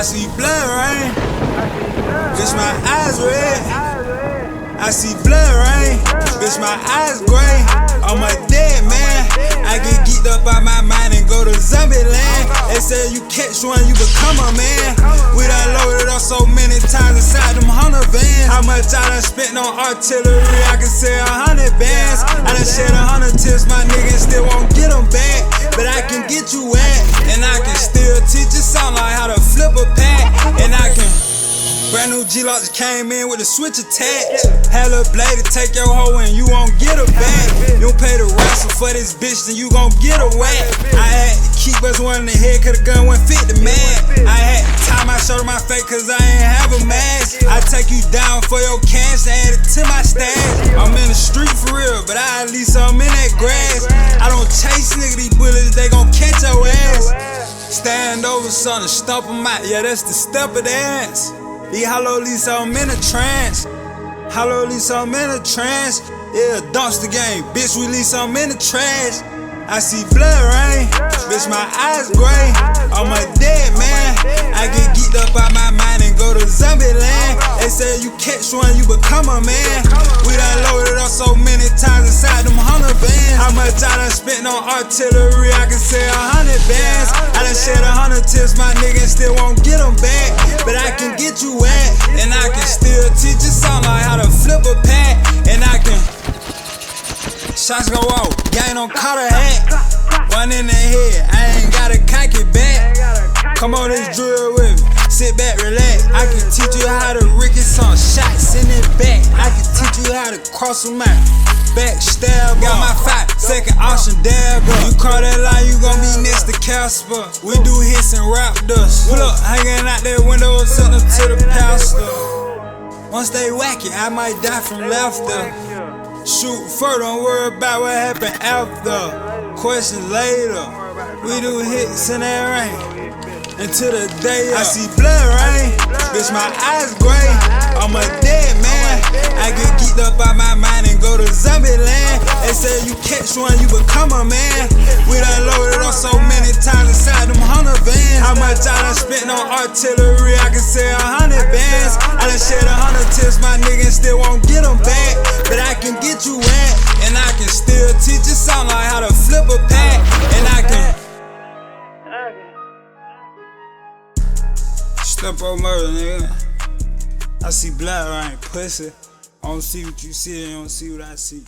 I see blood rain, bitch my eyes red. I see blood rain, bitch my eyes gray. I'm a dead man, I get geeked up out my mind and go to zombie land. They say you catch one, you become a man. We done loaded up so many times inside them 100 vans. How much I done spent on artillery, I can say 100 bands. I done shed 100 tips, my niggas still won't get them back. But I can get you wet, and I can still teach you something like how to flip a pack. And I can brand new G-Lock just came in with a switch attached. Had a blade to take your hoe and you won't get her back. You don't pay the wrestle for this bitch, then you gon' get a whack. I had to keep us one in the head cause the gun wouldn't fit the man. I had to tie my shirt on my face cause I ain't have a mask. I take you down for your cash and add it to my stash. I'm in the street for real, but I at least I'm in that grass. I don't chase nigga, these bullets, they gon' catch your ass. Stand over son and stomp 'em out, yeah that's the Steppa dance. These hollow lease, I'm in a trance. Hollow lease, I'm in a trance. Yeah, dumpster game, bitch, we lease, I'm in the trash. I see blood rain, bitch, my eyes gray. I'm a dead man, I get geeked up out my mind and go to zombie land. They say you catch one, you become a man. We done loaded up so many times inside them 100 vans. How much I done spent on artillery, I can say 100 bands. I done shed 100 tips, my niggas still won't get them back. But I can get you wet, and I can still teach you something like how to flip a pack. And I can shots go off, gang don't cut a hat. One in the head, I ain't gotta cock it back. Come on this drill with me, sit back, relax. I can teach you how to ricky some shots in it back. I can teach you how to cross them out. Backstab, got my 5-second option, dab up. You call that line, you gon' be next to Casper. We do hits and rap dust. Pull up, hanging out that window, send them to the pastor. Once they whack it, I might die from laughter. Shoot first, don't worry about what happened after. Questions later, we do hits in that rain until the day up. I see blood rain, bitch my eyes gray. I'm a dead man, I get geeked up out my mind and go to zombie land. They say you catch one, you become a man. We done loaded up so many times inside them 100 vans. How much I done spent on artillery, I can say 100 bands. I done shed 100 tips, my niggas still won't get them back. But I can get you wet, and I can still teach you something like how to flip a pack. And I can Steppa Omerta, nigga. I see blood, I ain't pussy. I don't see what you see, I don't see what I see.